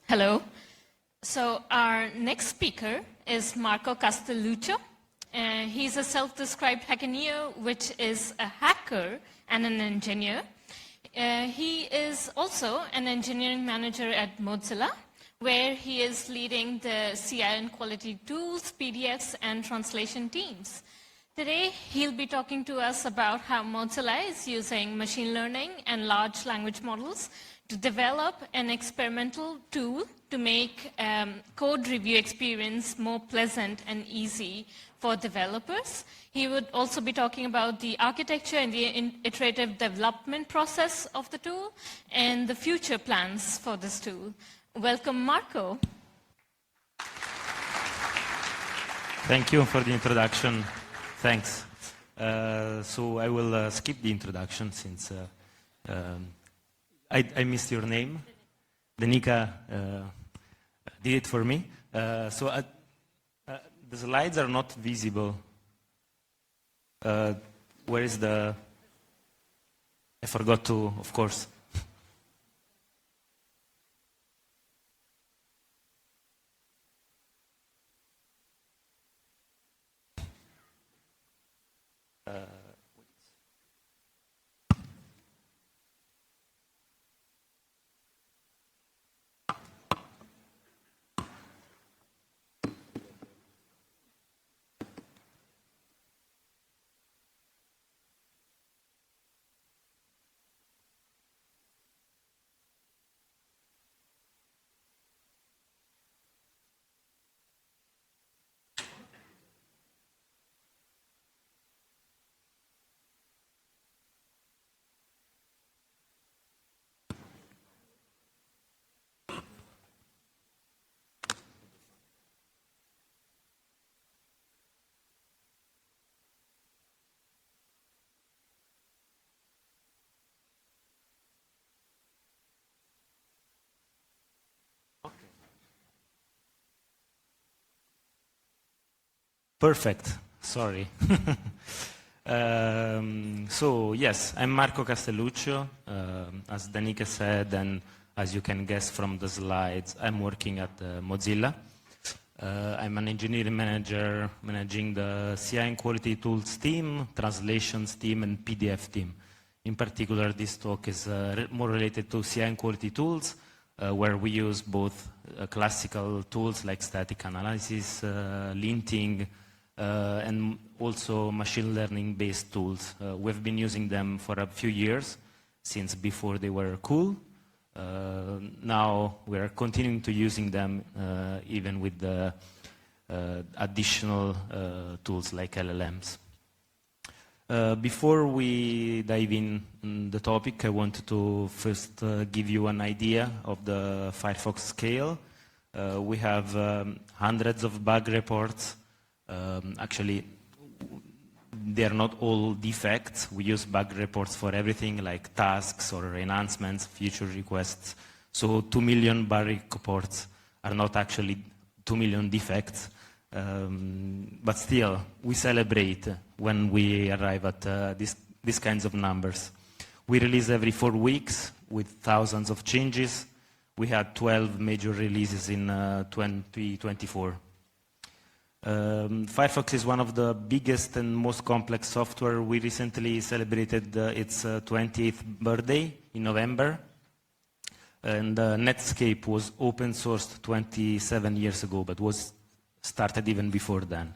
Hello. So our next speaker is Marco Castelluccio. He's a self-described hackeneer, which is a hacker and an engineer. He is also an engineering manager at Mozilla, where he is leading the CI and quality tools, PDFs, and translation teams. Today, he'll be talking to us about how Mozilla is using machine learning and large language models to develop an experimental tool to make code review experience more pleasant and easy for developers. He would also be talking about the architecture and the iterative development process of the tool and the future plans for this tool. Welcome, Marco. Thank you for the introduction. Thanks. So I will skip the introduction since I missed your name. Danica did it for me. So the slides are not visible. Where is the... I forgot to, of course. Perfect. Sorry. So, yes, I'm Marco Castelluccio. As Danica said, and as you can guess from the slides, I'm working at Mozilla. I'm an engineering manager managing the CI and quality tools team, translations team, and PDF team. In particular, this talk is more related to CI and quality tools, where we use both classical tools like static analysis, linting, and also machine learning-based tools. We've been using them for a few years, since before they were cool. Now we're continuing to using them even with the additional tools like LLMs. Before we dive in the topic, I wanted to first give you an idea of the Firefox scale. We have hundreds of bug reports. Actually, they are not all defects. We use bug reports for everything like tasks or enhancements, feature requests. So 2 million bug reports are not actually 2 million defects. But still, we celebrate when we arrive at these kinds of numbers. We release every 4 weeks with thousands of changes. We had 12 major releases in 2024. Firefox is one of the biggest and most complex software. We recently celebrated its 28th birthday in November. And Netscape was open sourced 27 years ago, but was started even before then.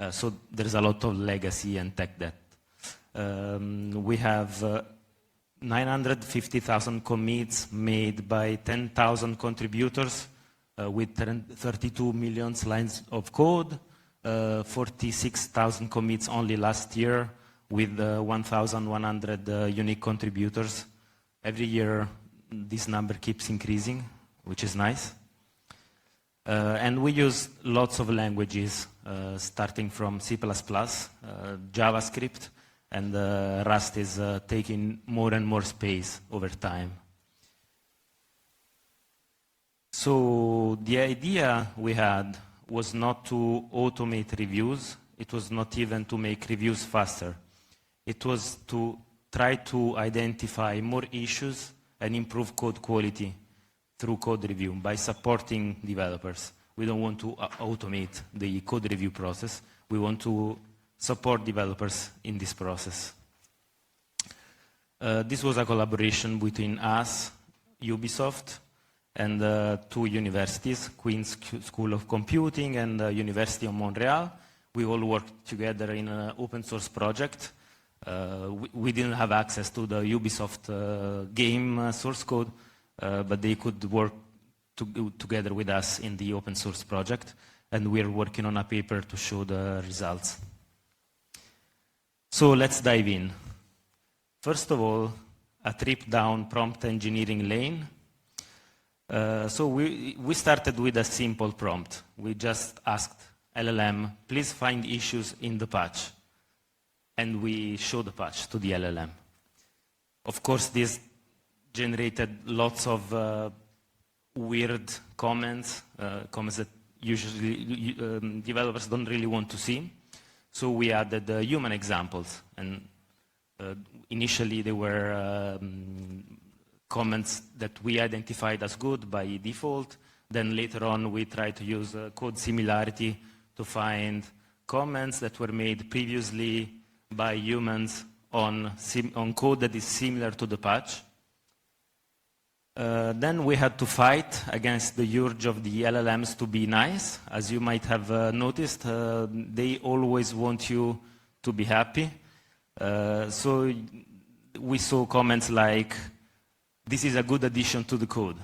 So there's a lot of legacy and tech debt. We have 950,000 commits made by 10,000 contributors with 32 million lines of code, 46,000 commits only last year with 1,100 unique contributors. Every year this number keeps increasing, which is nice. And we use lots of languages, starting from C++, JavaScript, and Rust is taking more and more space over time. So the idea we had was not to automate reviews. It was not even to make reviews faster. It was to try to identify more issues and improve code quality through code review by supporting developers. We don't want to automate the code review process. We want to support developers in this process. This was a collaboration between us, Ubisoft, and two universities, Queen's School of Computing and the University of Montreal. We all worked together in an open source project. We didn't have access to the Ubisoft game source code, but they could work together with us in the open source project, and we're working on a paper to show the results. So let's dive in. First of all, a trip down prompt engineering lane. So we started with a simple prompt. We just asked LLM, please find issues in the patch. And we showed the patch to the LLM. Of course, this generated lots of weird comments, comments that usually developers don't really want to see. So we added human examples. And initially, they were comments that we identified as good by default. Then later on, we tried to use code similarity to find comments that were made previously by humans on code that is similar to the patch. Then we had to fight against the urge of the LLMs to be nice. As you might have noticed, they always want you to be happy. So we saw comments like, this is a good addition to the code.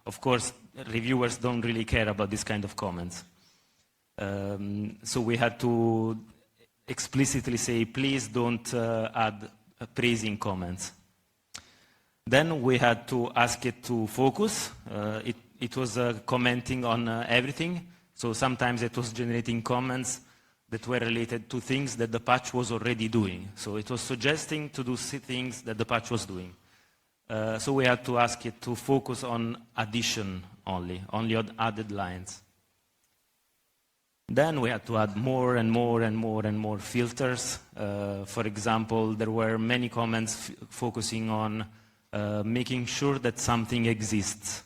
Of course, reviewers don't really care about this kind of comments. So we had to explicitly say, please don't add praising comments. Then we had to ask it to focus. It was commenting on everything. So sometimes it was generating comments that were related to things that the patch was already doing. So it was suggesting to do things that the patch was doing. So we had to ask it to focus on addition only on added lines. Then we had to add more and more and more and more filters. For example, there were many comments focusing on making sure that something exists.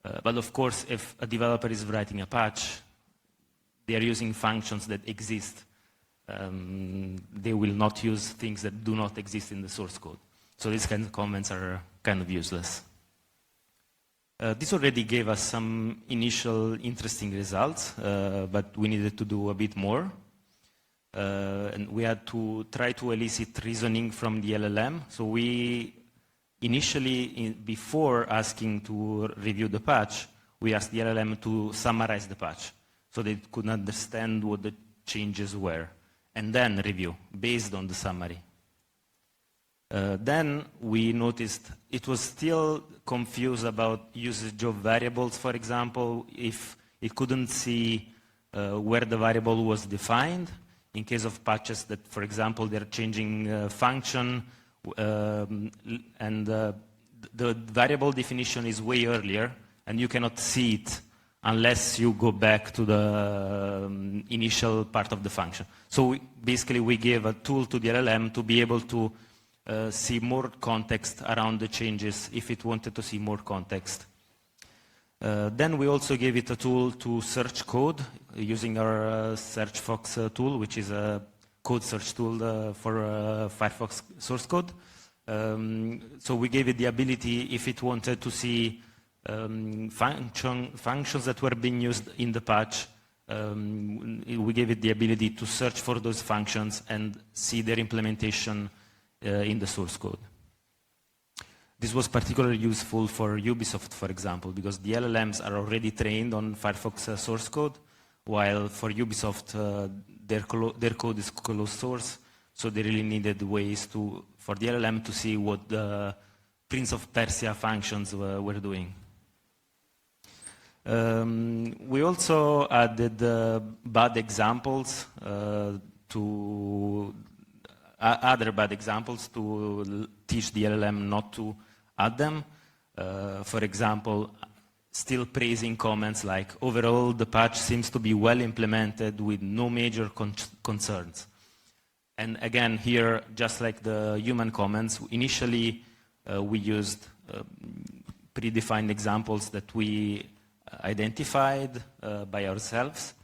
But of course, if a developer is writing a patch, they are using functions that exist. They will not use things that do not exist in the source code. So these kind of comments are kind of useless. This already gave us some initial interesting results, but we needed to do a bit more. And we had to try to elicit reasoning from the LLM. So we initially, before asking to review the patch, we asked the LLM to summarize the patch so they could understand what the changes were, and then review based on the summary. Then we noticed it was still confused about usage of variables, for example, if it couldn't see where the variable was defined. In case of patches that, for example, they're changing function, and the variable definition is way earlier, and you cannot see it unless you go back to the initial part of the function. So basically, we gave a tool to the LLM to be able to see more context around the changes if it wanted to see more context. Then we also gave it a tool to search code using our Firefox tool, which is a code search tool for Firefox source code. So we gave it the ability, if it wanted to see functions that were being used in the patch, we gave it the ability to search for those functions and see their implementation in the source code. This was particularly useful for Ubisoft, for example, because the LLMs are already trained on Firefox source code, while for Ubisoft, their code is closed source, so they really needed ways for the LLM to see what the Prince of Persia functions were doing. We also added bad examples other bad examples to teach the LLM not to add them. For example, still praising comments like, overall, the patch seems to be well implemented with no major concerns. And again, here, just like the human comments, initially we used predefined examples that we identified by ourselves.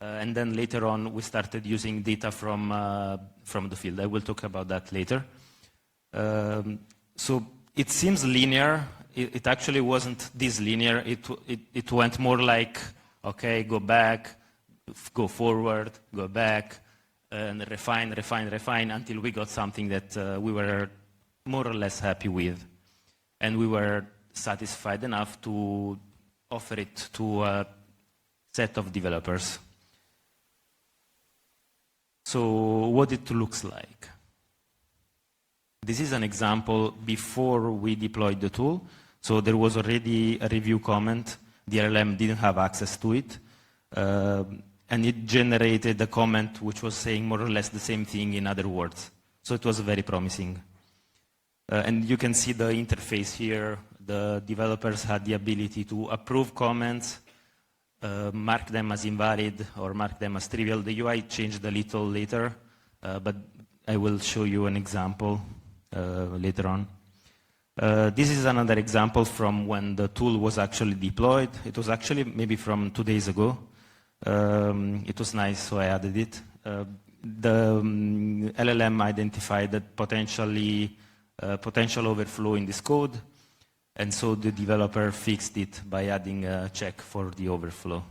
And then later on, we started using data from the field. I will talk about that later. So it seems linear. It actually wasn't this linear. It went more like, okay, go back, go forward, go back, and refine until we got something that we were more or less happy with. And we were satisfied enough to offer it to a set of developers. So what it looks like. This is an example before we deployed the tool. So there was already a review comment. The LLM didn't have access to it. And it generated a comment which was saying more or less the same thing in other words. So it was very promising. And you can see the interface here. The developers had the ability to approve comments, mark them as invalid, or mark them as trivial. The UI changed a little later, but I will show you an example later on. This is another example from when the tool was actually deployed. It was actually maybe from 2 days ago. It was nice, so I added it. The LLM identified that potential overflow in this code, and so the developer fixed it by adding a check for the overflow.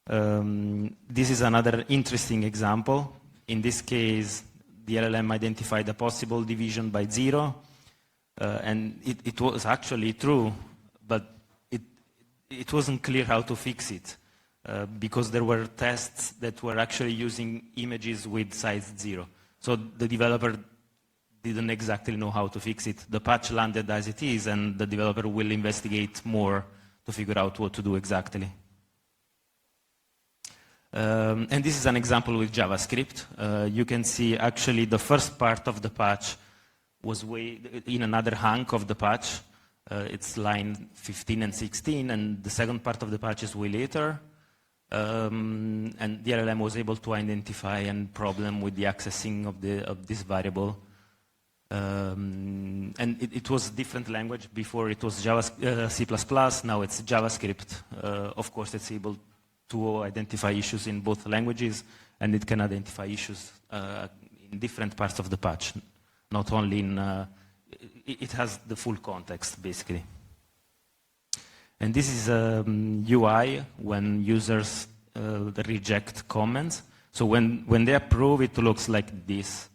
This is another interesting example. In this case, the LLM identified a possible division by 0, and it was actually true, but it wasn't clear how to fix it. Because there were tests that were actually using images with size 0. So the developer didn't exactly know how to fix it. The patch landed as it is, and the developer will investigate more to figure out what to do exactly. And this is an example with JavaScript. You can see actually the first part of the patch was way in another hunk of the patch. It's line 15 and 16, and the second part of the patch is way later. And the LLM was able to identify a problem with the accessing of this variable. And it was a different language. Before it was C++, now it's JavaScript. Of course, it's able to identify issues in both languages, and it can identify issues in different parts of the patch, not only in... it has the full context, basically. And this is a UI when users reject comments. So when they approve, it looks like this.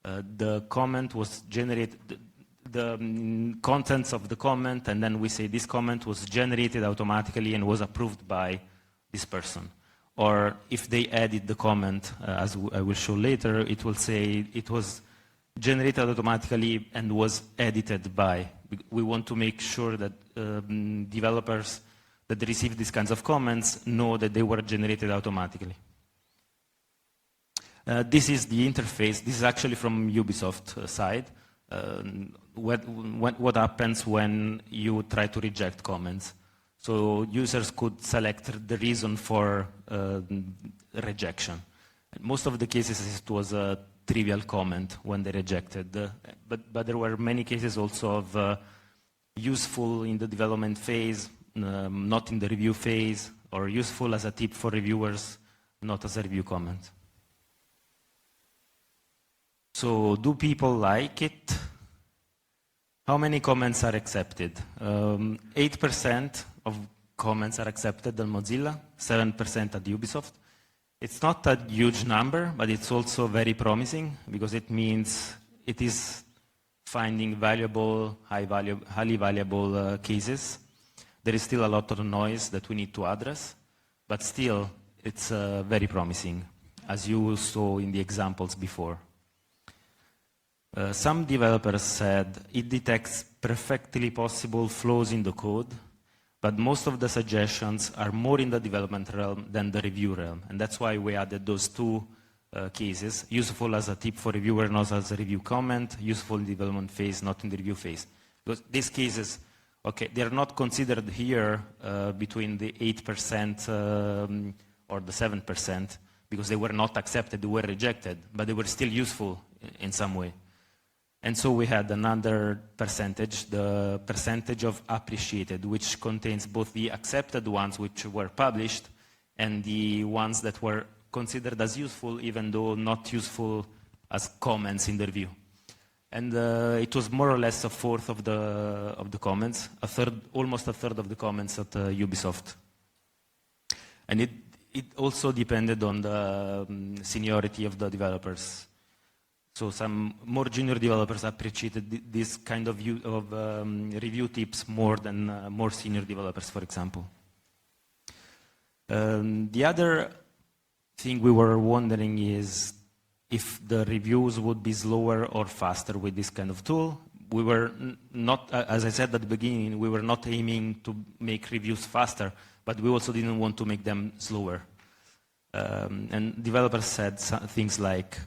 The comment was generated, the contents of the comment, and then we say this comment was generated automatically and was approved by this person. Or if they edit the comment, as I will show later, it will say it was generated automatically and was edited by. We want to make sure that developers that receive these kinds of comments know that they were generated automatically. This is the interface. This is actually from Ubisoft side. What happens when you try to reject comments? So users could select the reason for rejection. In most of the cases, it was a trivial comment when they rejected. But there were many cases also of useful in the development phase, not in the review phase, or useful as a tip for reviewers, not as a review comment. So do people like it? How many comments are accepted? 8% of comments are accepted on Mozilla, 7% at Ubisoft. It's not a huge number, but it's also very promising because it means it is finding valuable, highly valuable cases. There is still a lot of noise that we need to address, but still it's very promising, as you saw in the examples before. Some developers said it detects perfectly possible flaws in the code, but most of the suggestions are more in the development realm than the review realm. And that's why we added those two cases, useful as a tip for reviewer, not as a review comment, useful in development phase, not in the review phase. Because these cases, okay, they're not considered here between the 8% or the 7%, because they were not accepted, they were rejected, but they were still useful in some way. And so we had another percentage, the percentage of appreciated, which contains both the accepted ones which were published and the ones that were considered as useful, even though not useful as comments in the review. And it was more or less a fourth of the comments, almost a third of the comments at Ubisoft. And it also depended on the seniority of the developers. So some more junior developers appreciated this kind of review tips more than more senior developers, for example. The other thing we were wondering is if the reviews would be slower or faster with this kind of tool. We were not, as I said at the beginning, we were not aiming to make reviews faster, but we also didn't want to make them slower. And developers said things like,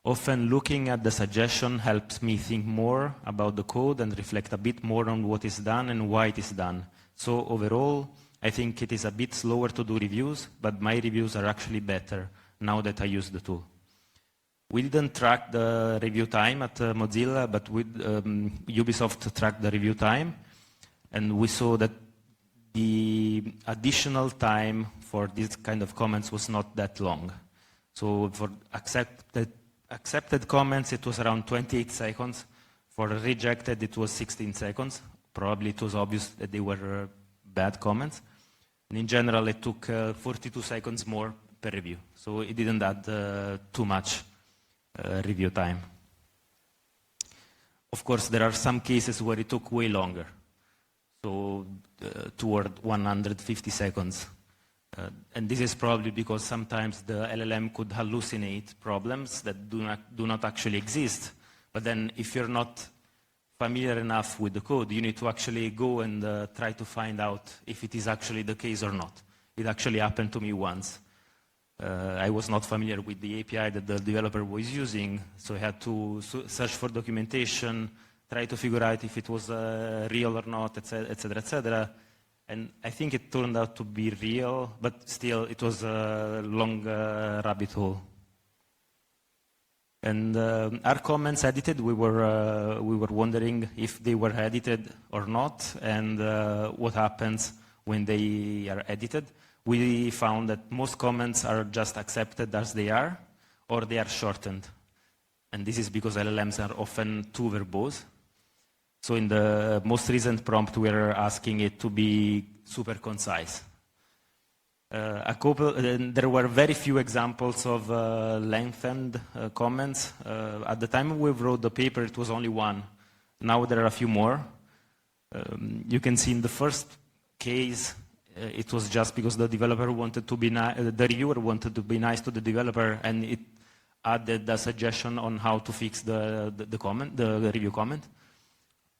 often looking at the suggestion helps me think more about the code and reflect a bit more on what is done and why it is done. So overall, I think it is a bit slower to do reviews, but my reviews are actually better now that I use the tool. We didn't track the review time at Mozilla, but Ubisoft tracked the review time, and we saw that the additional time for this kind of comments was not that long. So for accepted comments, it was around 28 seconds. For rejected, it was 16 seconds. Probably it was obvious that they were bad comments. And in general, it took 42 seconds more per review. So it didn't add too much review time. Of course, there are some cases where it took way longer. So toward 150 seconds. And this is probably because sometimes the LLM could hallucinate problems that do not actually exist. But then if you're not familiar enough with the code, you need to actually go and try to find out if it is actually the case or not. It actually happened to me once. I was not familiar with the API that the developer was using, so I had to search for documentation, try to figure out if it was real or not, etc., etc. And I think it turned out to be real, but still it was a long rabbit hole. And our comments edited, we were wondering if they were edited or not, and what happens when they are edited. We found that most comments are just accepted as they are, or they are shortened. And this is because LLMs are often too verbose. So in the most recent prompt, we are asking it to be super concise. There were very few examples of lengthened comments. At the time we wrote the paper, it was only one. Now there are a few more. You can see in the first case, it was just because the developer wanted to be the reviewer wanted to be nice to the developer, and it added a suggestion on how to fix the review comment.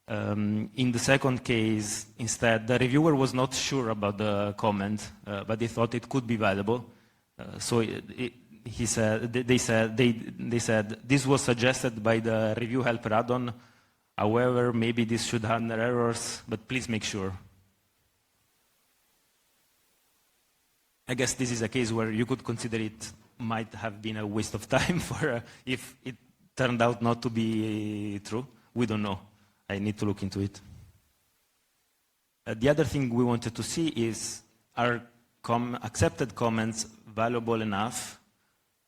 In the second case, instead, the reviewer was not sure about the comment, but they thought it could be valuable. So they said this was suggested by the review helper add-on. However, maybe this should handle errors, but please make sure. I guess this is a case where you could consider it might have been a waste of time for if it turned out not to be true. We don't know. I need to look into it. The other thing we wanted to see is, are accepted comments valuable enough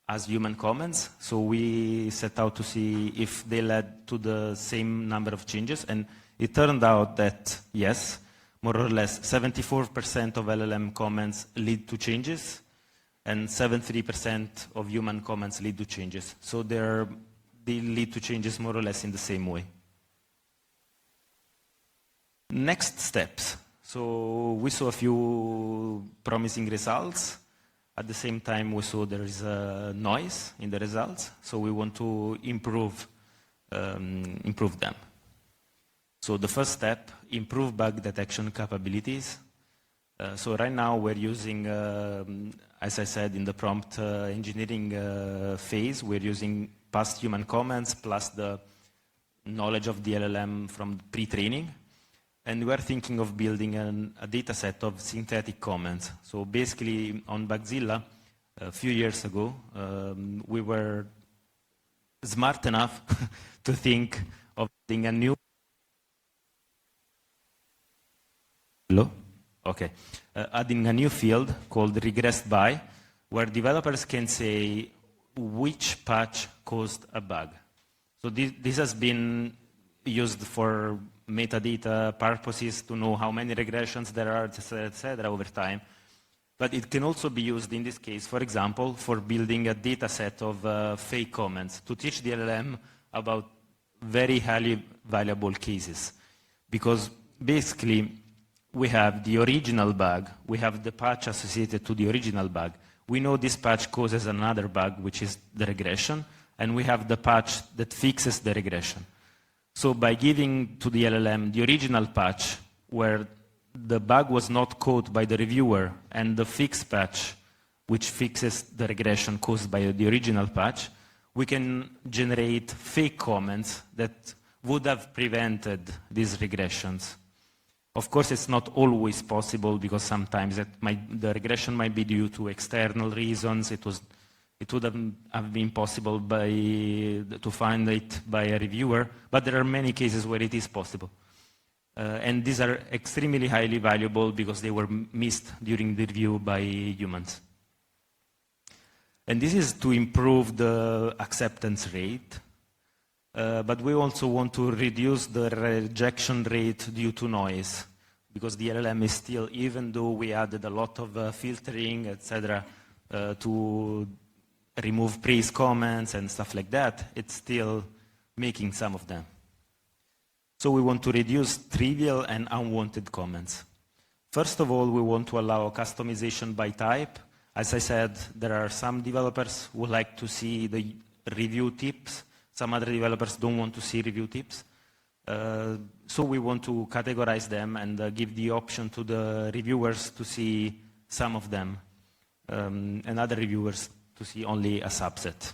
as human comments? So we set out to see if they led to the same number of changes, and it turned out that yes, more or less 74% of LLM comments lead to changes, and 73% of human comments lead to changes. So they lead to changes more or less in the same way. Next steps. So we saw a few promising results. At the same time, we saw there is a noise in the results. So we want to improve them. So the first step, improve bug detection capabilities. So right now we're using, as I said in the prompt engineering phase, we're using past human comments plus the knowledge of the LLM from pre-training. And we're thinking of building a data set of synthetic comments. So basically on Bugzilla, a few years ago, we were smart enough to think of adding a new... Hello? Okay. Adding a new field called regressed by, where developers can say which patch caused a bug. So this has been used for metadata purposes to know how many regressions there are, etc., over time. But it can also be used in this case, for example, for building a data set of fake comments to teach the LLM about very highly valuable cases. Because basically, we have the original bug, we have the patch associated to the original bug. We know this patch causes another bug, which is the regression, and we have the patch that fixes the regression. So by giving to the LLM the original patch, where the bug was not caught by the reviewer, and the fixed patch, which fixes the regression caused by the original patch, we can generate fake comments that would have prevented these regressions. Of course, it's not always possible, because sometimes the regression might be due to external reasons. It would have been possible to find it by a reviewer, but there are many cases where it is possible. And these are extremely highly valuable because they were missed during the review by humans. And this is to improve the acceptance rate, but we also want to reduce the rejection rate due to noise, because the LLM is still, even though we added a lot of filtering, etc., to remove praise comments and stuff like that, it's still making some of them. So we want to reduce trivial and unwanted comments. First of all, we want to allow customization by type. As I said, there are some developers who like to see the review tips. Some other developers don't want to see review tips. So we want to categorize them and give the option to the reviewers to see some of them, and other reviewers to see only a subset.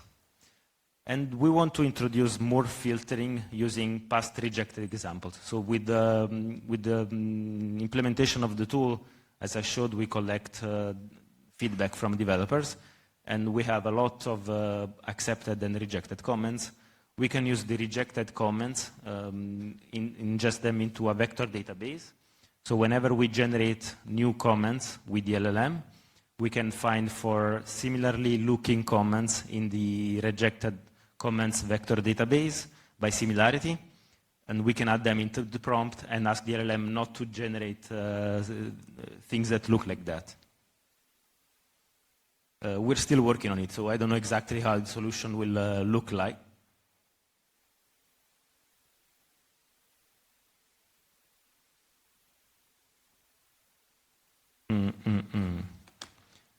And we want to introduce more filtering using past rejected examples. So with the implementation of the tool, as I showed, we collect feedback from developers, and we have a lot of accepted and rejected comments. We can use the rejected comments, ingest them into a vector database. So whenever we generate new comments with the LLM, we can find for similarly looking comments in the rejected comments vector database by similarity, and we can add them into the prompt and ask the LLM not to generate things that look like that. We're still working on it, so I don't know exactly how the solution will look like.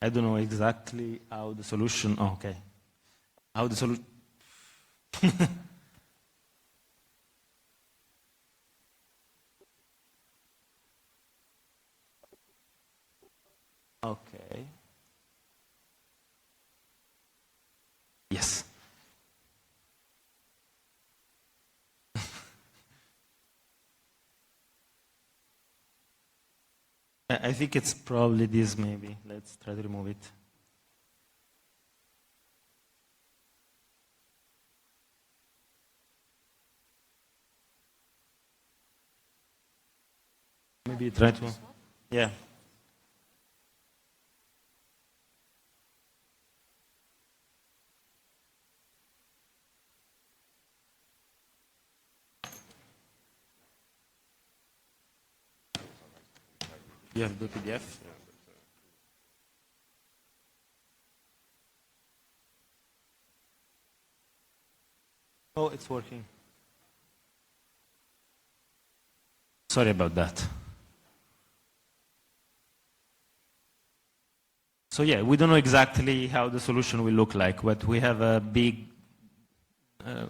I don't know exactly how the solution... Oh, okay. How the solution... Okay. Yes. I think it's probably this, maybe. Let's try to remove it. Maybe try to... Yeah. You have the PDF? Oh, it's working. Sorry about that. So yeah, we don't know exactly how the solution will look like, but we have a big,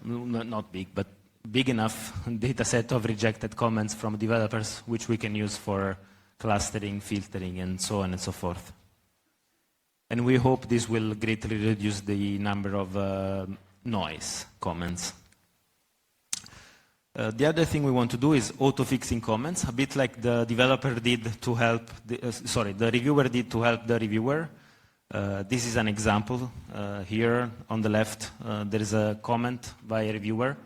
not big, but big enough data set of rejected comments from developers, which we can use for clustering, filtering, and so on and so forth. And we hope this will greatly reduce the number of noise comments. The other thing we want to do is auto-fixing comments, a bit like the developer did to help, the reviewer did to help the reviewer. This is an example. Here on the left, there is a comment by a reviewer.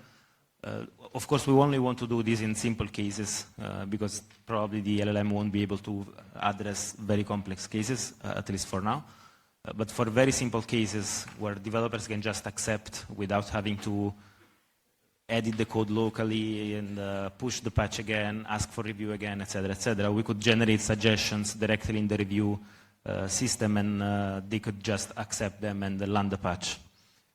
Of course, we only want to do this in simple cases because probably the LLM won't be able to address very complex cases, at least for now. But for very simple cases where developers can just accept without having to edit the code locally and push the patch again, ask for review again, etc., we could generate suggestions directly in the review system, and they could just accept them and land the patch.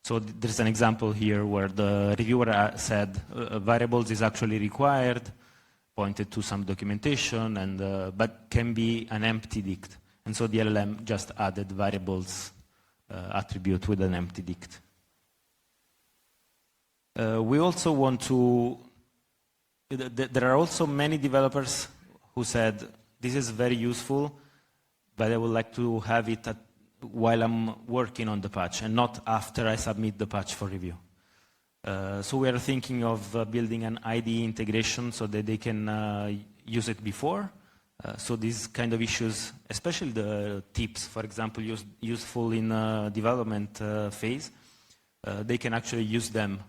So there's an example here where the reviewer said variables is actually required, pointed to some documentation, and but can be an empty dict. And so the LLM just added variables attribute with an empty dict. We also want to, there are also many developers who said, this is very useful, but I would like to have it while I'm working on the patch and not after I submit the patch for review. So we are thinking of building an IDE integration so that they can use it before. So these kind of issues, especially the tips, for example, useful in development phase, they can actually use them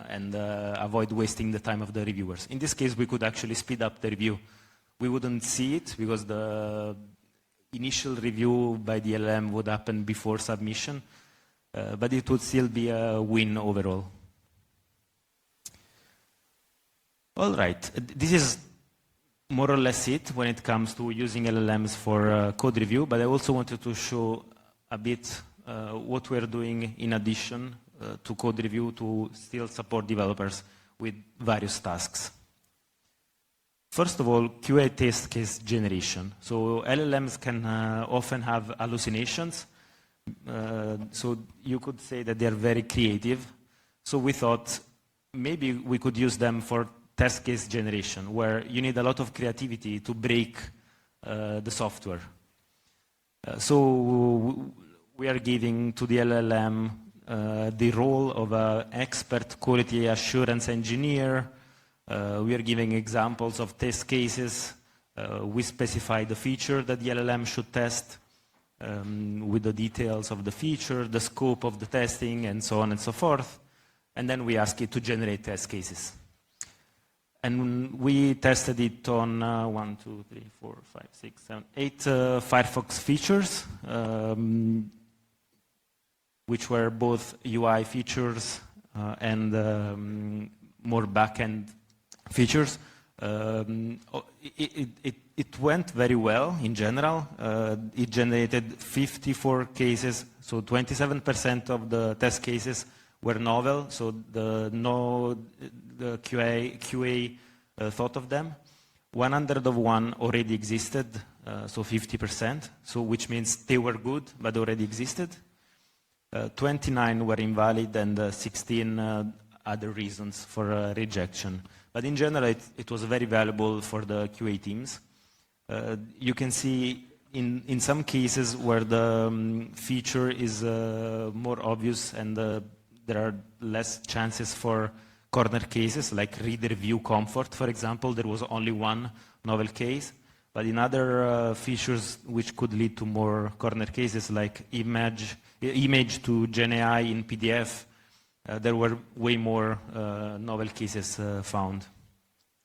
and avoid wasting the time of the reviewers. In this case, we could actually speed up the review. We wouldn't see it because the initial review by the LLM would happen before submission, but it would still be a win overall. All right, this is more or less it when it comes to using LLMs for code review, but I also wanted to show a bit what we're doing in addition to code review to still support developers with various tasks. First of all, QA test case generation. So LLMs can often have hallucinations. So you could say that they're very creative. So we thought maybe we could use them for test case generation, where you need a lot of creativity to break the software. So we are giving to the LLM the role of an expert quality assurance engineer. We are giving examples of test cases. We specify the feature that the LLM should test with the details of the feature, the scope of the testing, and so on and so forth. And then we ask it to generate test cases. And we tested it on 1, 2, 3, 4, 5, 6, 7, 8 Firefox features, which were both UI features and more back-end features. It went very well in general. It generated 54 cases, so 27% of the test cases were novel, so the QA thought of them. 101 already existed, so 50%, so which means they were good, but already existed. 29 were invalid, and 16 other reasons for rejection. But in general, it was very valuable for the QA teams. You can see in some cases where the feature is more obvious and there are less chances for corner cases, like reader view comfort, for example. There was only one novel case. But in other features which could lead to more corner cases, like image to GenAI in PDF, there were way more novel cases found.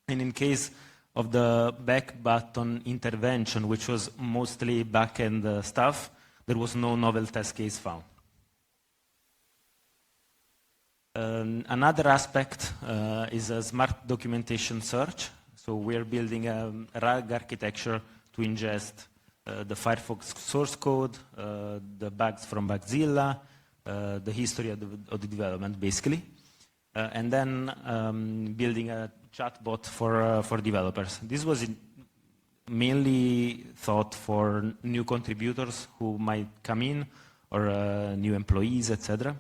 And in case of the back button intervention, which was mostly back-end stuff, there was no novel test case found. Another aspect is a smart documentation search. So we are building a RAG architecture to ingest the Firefox source code, the bugs from Mozilla, the history of the development, basically. And then building a chatbot for developers. This was mainly thought for new contributors who might come in, or new employees, etc.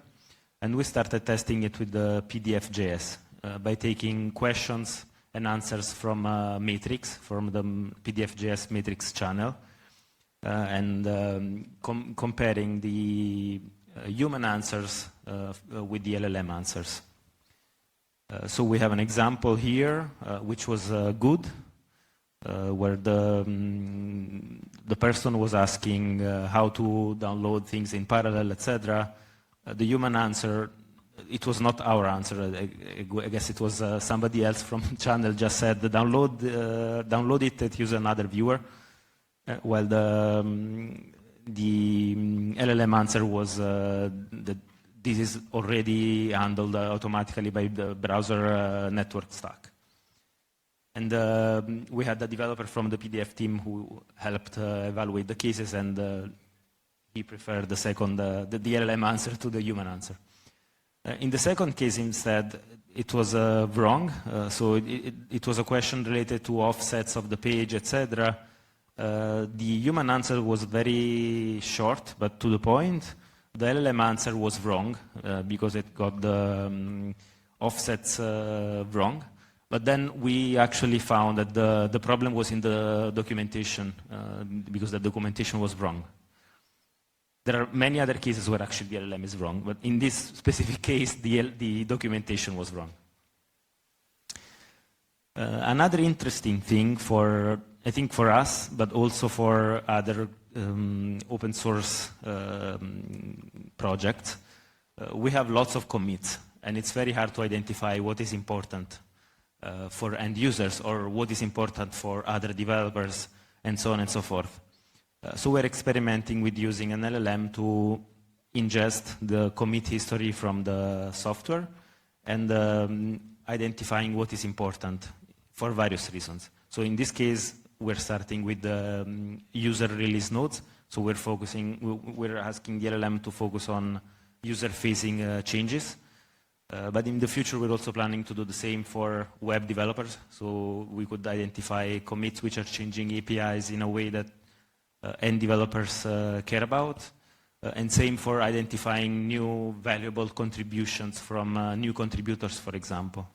And we started testing it with the PDF.js by taking questions and answers from Matrix, from the PDF.js Matrix channel, and comparing the human answers with the LLM answers. So we have an example here, which was good, where the person was asking how to download things in parallel, etc. The human answer it was not our answer. I guess it was somebody else from the channel just said, download it and use another viewer. While the LLM answer was that this is already handled automatically by the browser network stack. And we had a developer from the PDF team who helped evaluate the cases, and he preferred the LLM answer to the human answer. In the second case, instead, it was wrong. So it was a question related to offsets of the page, etc. The human answer was very short, but to the point. The LLM answer was wrong because it got the offsets wrong. But then we actually found that the problem was in the documentation because the documentation was wrong. There are many other cases where actually the LLM is wrong, but in this specific case, the documentation was wrong. Another interesting thing I think for us, but also for other open source projects, we have lots of commits, and it's very hard to identify what is important for end users or what is important for other developers, and so on and so forth. So we're experimenting with using an LLM to ingest the commit history from the software and identifying what is important for various reasons. So in this case, we're starting with the user release nodes. So we're asking the LLM to focus on user-facing changes. But in the future, we're also planning to do the same for web developers. So we could identify commits which are changing APIs in a way that end developers care about. And same for identifying new valuable contributions from new contributors, for example.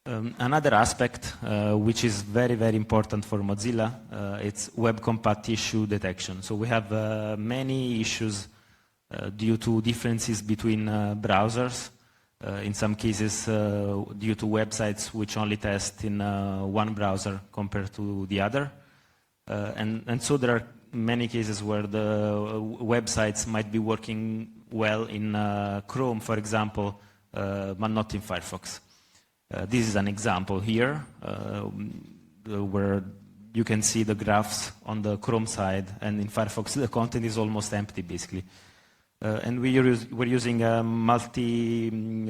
Another aspect which is very, very important for Mozilla, it's web compat issue detection. So we have many issues due to differences between browsers. In some cases, due to websites which only test in one browser compared to the other. And so there are many cases where the websites might be working well in Chrome, for example, but not in Firefox. This is an example here where you can see the graphs on the Chrome side, and in Firefox the content is almost empty, basically. And we're using a multi-model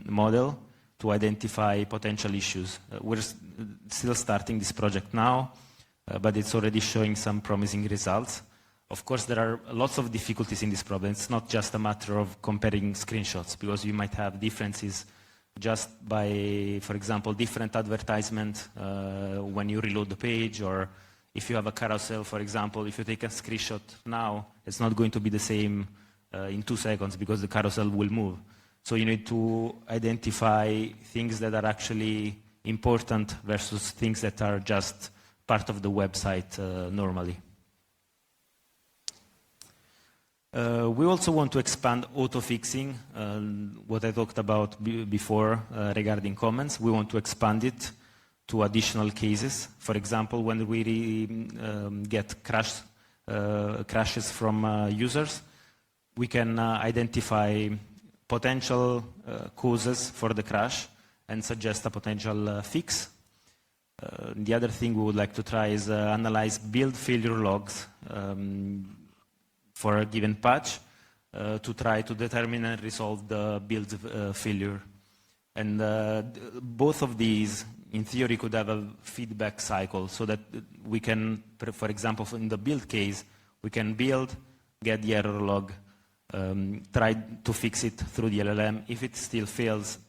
model to identify potential issues. We're still starting this project now, but it's already showing some promising results. Of course, there are lots of difficulties in this problem. It's not just a matter of comparing screenshots, because you might have differences just by, for example, different advertisement when you reload the page, or if you have a carousel, for example, if you take a screenshot now, it's not going to be the same in 2 seconds because the carousel will move. So you need to identify things that are actually important versus things that are just part of the website normally. We also want to expand auto-fixing, what I talked about before regarding comments. We want to expand it to additional cases. For example, when we get crashes from users, we can identify potential causes for the crash and suggest a potential fix. The other thing we would like to try is analyze build failure logs for a given patch to try to determine and resolve the build failure. And both of these, in theory, could have a feedback cycle so that we can, for example, in the build case, we can build, get the error log, try to fix it through the LLM. If it still fails,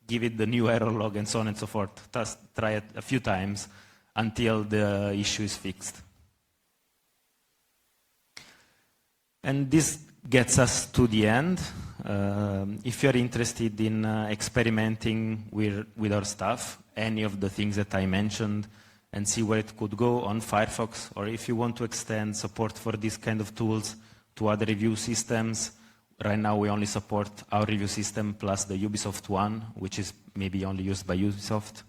give it the new error log, and so on and so forth. Just try it a few times until the issue is fixed. And this gets us to the end. If you're interested in experimenting with our stuff, any of the things that I mentioned, and see where it could go on Firefox, or if you want to extend support for these kind of tools to other review systems, right now we only support our review system plus the Ubisoft one, which is maybe only used by Ubisoft,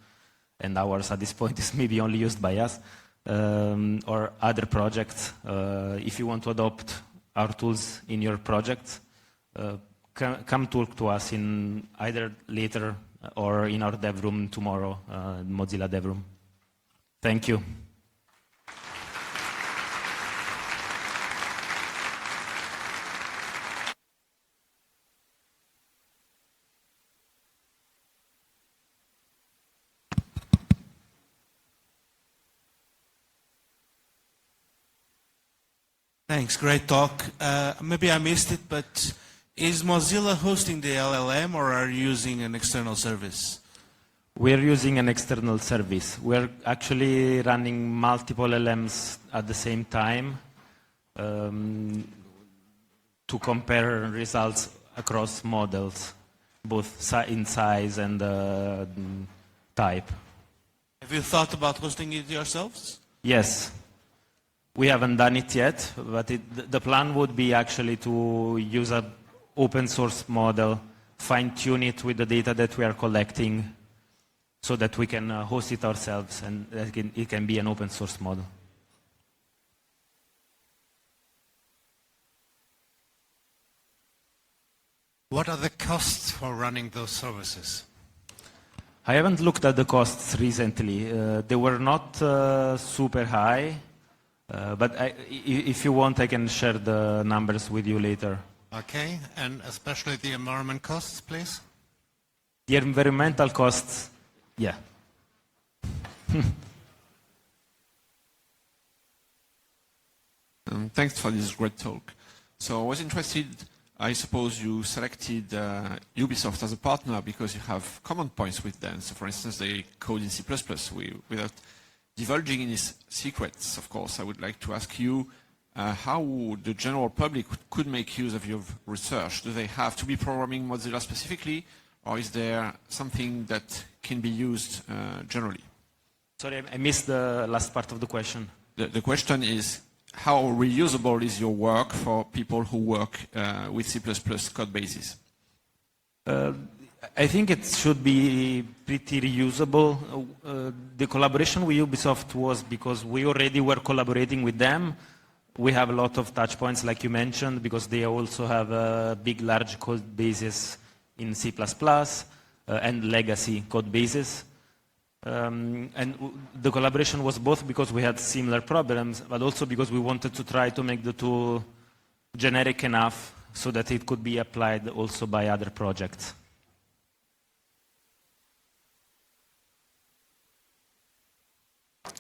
and ours at this point is maybe only used by us, or other projects. If you want to adopt our tools in your project, come talk to us in either later or in our dev room tomorrow, Mozilla dev room. Thank you. Thanks, great talk. Maybe I missed it, but is Mozilla hosting the LLM or are you using an external service? We're using an external service. We're actually running multiple LLMs at the same time to compare results across models, both in size and type. Have you thought about hosting it yourselves? Yes. We haven't done it yet, but the plan would be actually to use an open source model, fine-tune it with the data that we are collecting so that we can host it ourselves and it can be an open source model. What are the costs for running those services? I haven't looked at the costs recently. They were not super high. But if you want, I can share the numbers with you later. Okay, and especially the environment costs, please? The environmental costs, yeah. Thanks for this great talk. So I was interested, I suppose you selected Ubisoft as a partner because you have common points with them. So for instance, they code in C++. Without divulging any secrets, of course, I would like to ask you how the general public could make use of your research. Do they have to be programming Mozilla specifically, or is there something that can be used generally? Sorry, I missed the last part of the question. The question is, how reusable is your work for people who work with C++ code bases? I think it should be pretty reusable. The collaboration with Ubisoft was because we already were collaborating with them. We have a lot of touch points, like you mentioned, because they also have big, large code bases in C++ and legacy code bases. And the collaboration was both because we had similar problems, but also because we wanted to try to make the tool generic enough so that it could be applied also by other projects.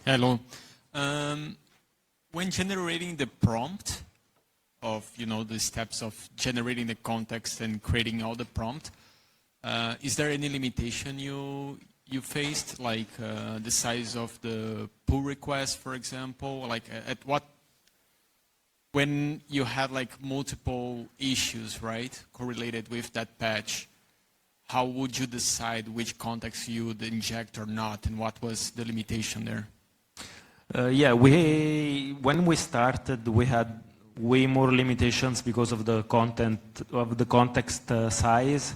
Hello. When generating the prompt of, the steps of generating the context and creating all the prompt, is there any limitation you faced, like the size of the pull request, for example? Like when you had like multiple issues, right, correlated with that patch, how would you decide which context you would inject or not, and what was the limitation there? When we started, we had way more limitations because of the content of the context size.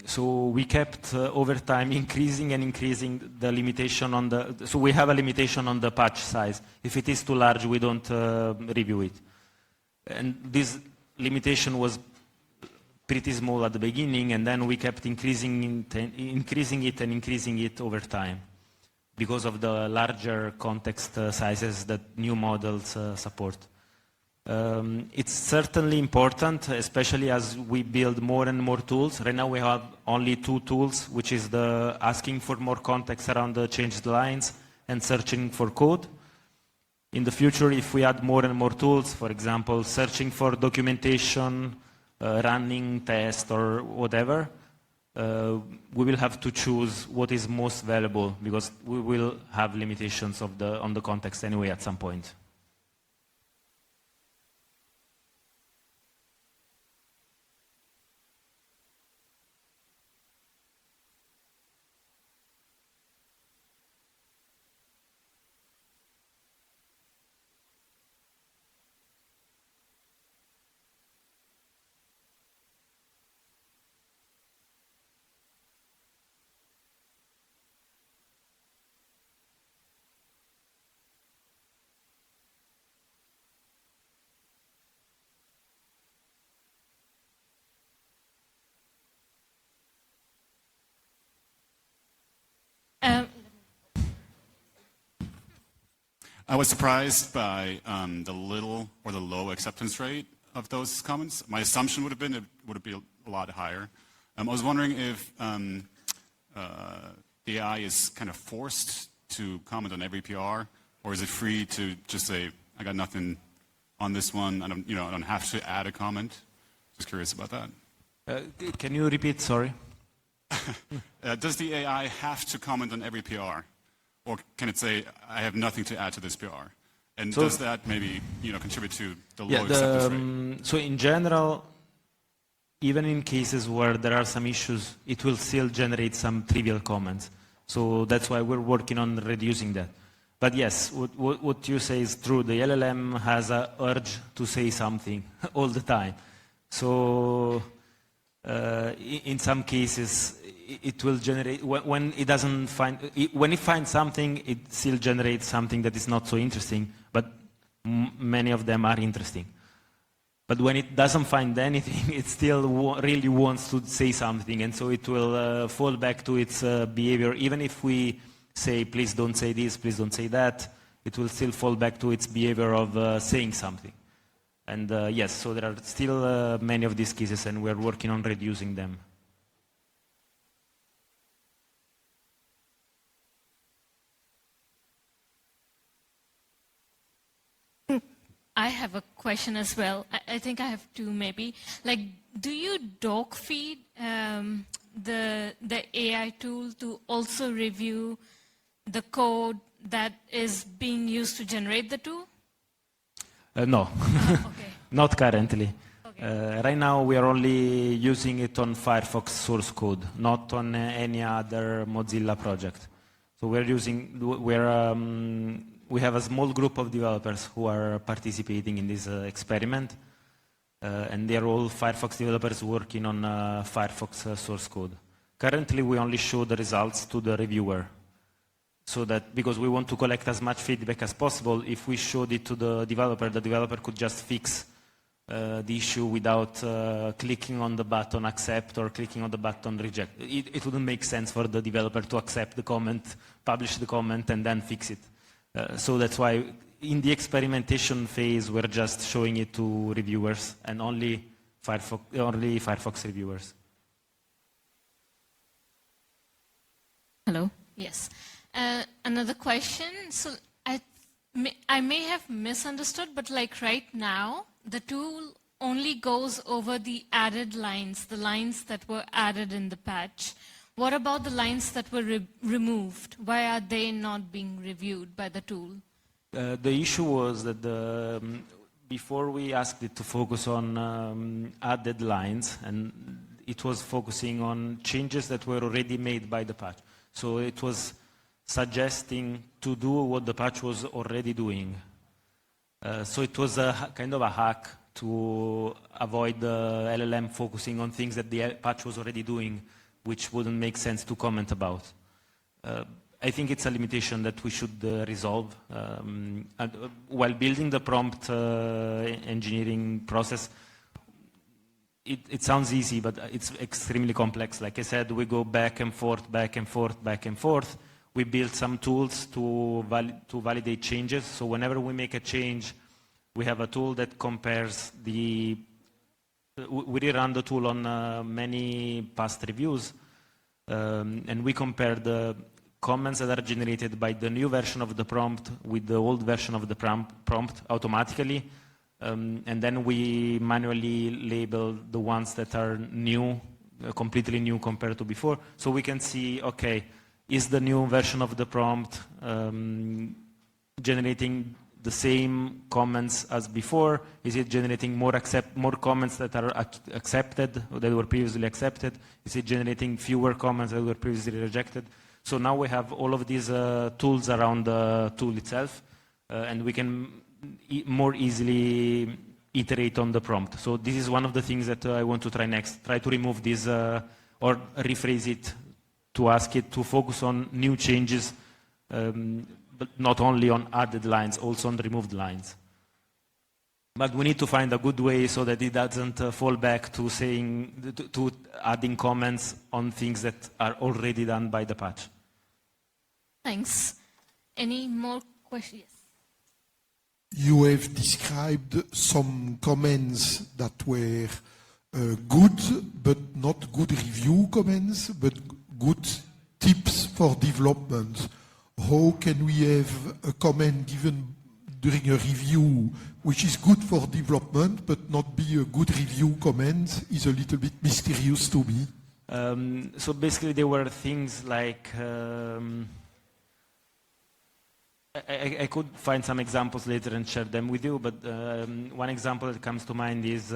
So we kept over time increasing and increasing the limitation on the. So we have a limitation on the patch size. If it is too large, we don't review it. And this limitation was pretty small at the beginning, and then we kept increasing it over time, because of the larger context sizes that new models support. It's certainly important, especially as we build more and more tools. Right now we have only 2 tools, which is the asking for more context around the changed lines and searching for code. In the future, if we add more and more tools, for example, searching for documentation, running tests or whatever, we will have to choose what is most valuable, because we will have limitations on the context anyway at some point. I was surprised by the little or the low acceptance rate of those comments. My assumption would have been it would be a lot higher. I was wondering if the AI is kind of forced to comment on every PR, or is it free to just say, I got nothing on this one, I don't have to add a comment? Just curious about that. Can you repeat, sorry? Does the AI have to comment on every PR? Or can it say, I have nothing to add to this PR? And does that maybe contribute to the low acceptance rate? So in general, even in cases where there are some issues, it will still generate some trivial comments. So that's why we're working on reducing that. But yes, what you say is true. The LLM has an urge to say something all the time. So in some cases, it will generate, when it finds something, it still generates something that is not so interesting, but many of them are interesting. But when it doesn't find anything, it still really wants to say something, and so it will fall back to its behavior. Even if we say, please don't say this, please don't say that, it will still fall back to its behavior of saying something. And yes, so there are still many of these cases, and we're working on reducing them. I have a question as well. I think I have two maybe. Like, do you dog feed the AI tool to also review the code that is being used to generate the tool? No, Okay. not currently. Okay. Right now we are only using it on Firefox source code, not on any other Mozilla project. So we have a small group of developers who are participating in this experiment, and they are all Firefox developers working on Firefox source code. Currently we only show the results to the reviewer, so that because we want to collect as much feedback as possible, if we showed it to the developer could just fix the issue without clicking on the button accept or clicking on the button reject. It wouldn't make sense for the developer to accept the comment, publish the comment, and then fix it. So that's why in the experimentation phase we're just showing it to reviewers and only Firefox reviewers. Hello. Yes. Another question. So I may have misunderstood, but like right now, the tool only goes over the added lines, the lines that were added in the patch. What about the lines that were removed? Why are they not being reviewed by the tool? The issue was that before we asked it to focus on added lines, and it was focusing on changes that were already made by the patch. So it was suggesting to do what the patch was already doing. So it was a kind of a hack to avoid the LLM focusing on things that the patch was already doing, which wouldn't make sense to comment about. I think it's a limitation that we should resolve. While building the prompt engineering process, it sounds easy, but it's extremely complex. Like I said, we go back and forth, back and forth, back and forth. We built some tools to validate changes. So whenever we make a change, we have a tool that compares we rerun the tool on many past reviews, and we compare the comments that are generated by the new version of the prompt with the old version of the prompt automatically, and then we manually label the ones that are new, completely new compared to before, so we can see, okay, is the new version of the prompt generating the same comments as before? Is it generating more comments that are accepted, that were previously accepted? Is it generating fewer comments that were previously rejected? So now we have all of these tools around the tool itself, and we can more easily iterate on the prompt. So this is one of the things that I want to try next. Try to remove this or rephrase it to ask it to focus on new changes, but not only on added lines, also on removed lines. But we need to find a good way so that it doesn't fall back to to adding comments on things that are already done by the patch. Thanks. Any more questions? you have described some comments that were good, but not good review comments, but good tips for development. How can we have a comment given during a review which is good for development but not be a good review comment is a little bit mysterious to me. So basically there were things like, I could find some examples later and share them with you, but one example that comes to mind is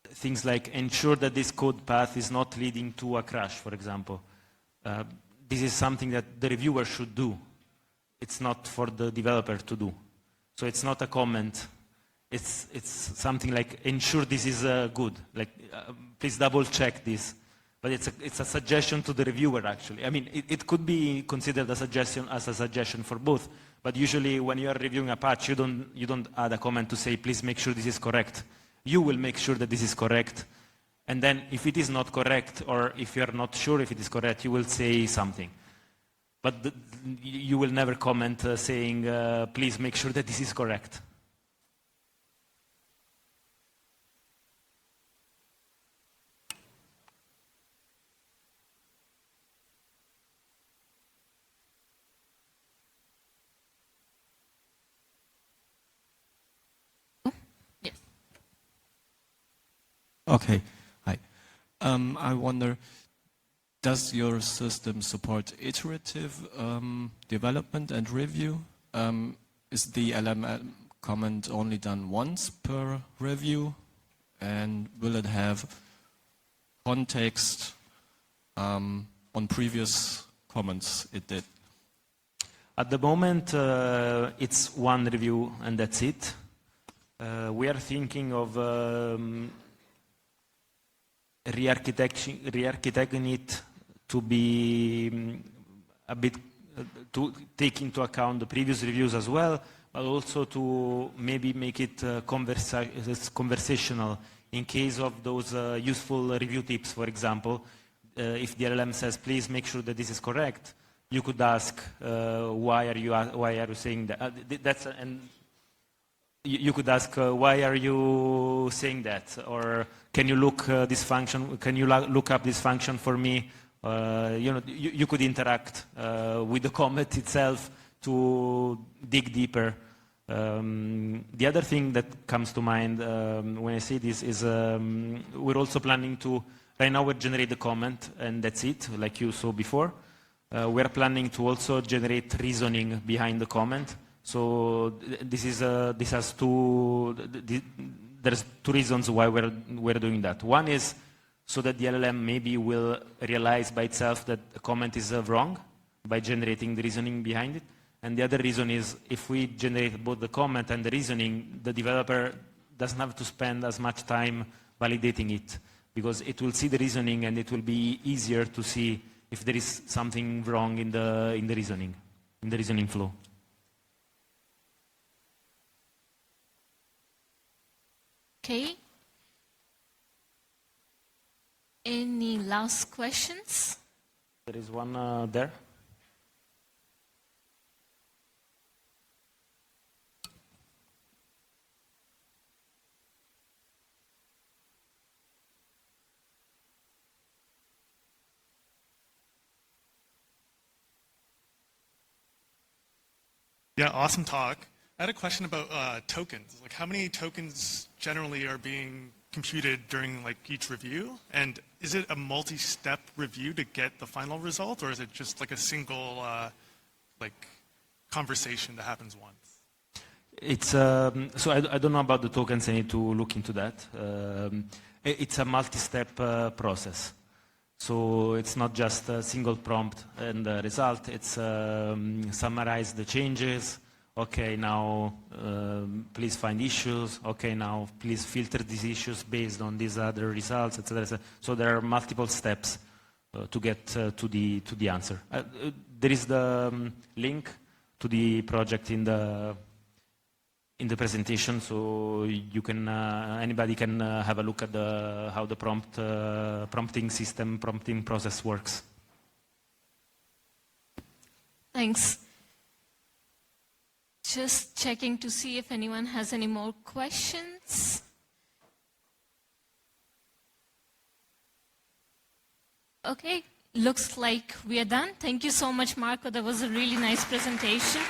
things like ensure that this code path is not leading to a crash, for example. This is something that the reviewer should do. It's not for the developer to do. So it's not a comment. It's something like ensure this is good. Like please double check this. But it's a suggestion to the reviewer actually. I mean, it could be considered a suggestion for both. But usually when you are reviewing a patch, you don't add a comment to say please make sure this is correct. You will make sure that this is correct. And then if it is not correct, or if you are not sure if it is correct, you will say something. But you will never comment saying, please make sure that this is correct. Yes. Okay. Hi. I wonder, does your system support iterative development and review? Is the LLM comment only done once per review? And will it have context on previous comments it did? At the moment, it's one review and that's it. We are thinking of re-architecting it to be a bit, to take into account the previous reviews as well, but also to maybe make it conversational in case of those useful review tips, for example. If the LLM says, please make sure that this is correct, you could ask, why are you saying that? And you could ask, why are you saying that? Or can you look this function? Can you look up this function for me? You could interact with the comment itself to dig deeper. The other thing that comes to mind when I say this is we're also planning to, right now we generate the comment and that's it, like you saw before. We're planning to also generate reasoning behind the comment. So there's two reasons why we're doing that. One is so that the LLM maybe will realize by itself that a comment is wrong by generating the reasoning behind it. And the other reason is if we generate both the comment and the reasoning, the developer doesn't have to spend as much time validating it because it will see the reasoning and it will be easier to see if there is something wrong in the reasoning flow. Okay. Any last questions? There is one there. Yeah, awesome talk. I had a question about tokens. Like, how many tokens generally are being computed during like each review? And is it a multi-step review to get the final result, or is it just like a single like conversation that happens once? It's so I don't know about the tokens. I need to look into that. It's a multi-step process. So it's not just a single prompt and the result. It's summarize the changes. Okay, now please find issues. Okay, now please filter these issues based on these other results, etc. So there are multiple steps to get to the answer. There is the link to the project in the presentation, so you can anybody can have a look at how the prompting system, prompting process works. Thanks. just checking to see if anyone has any more questions. Okay, looks like we are done. Thank you so much, Marco. That was a really nice presentation.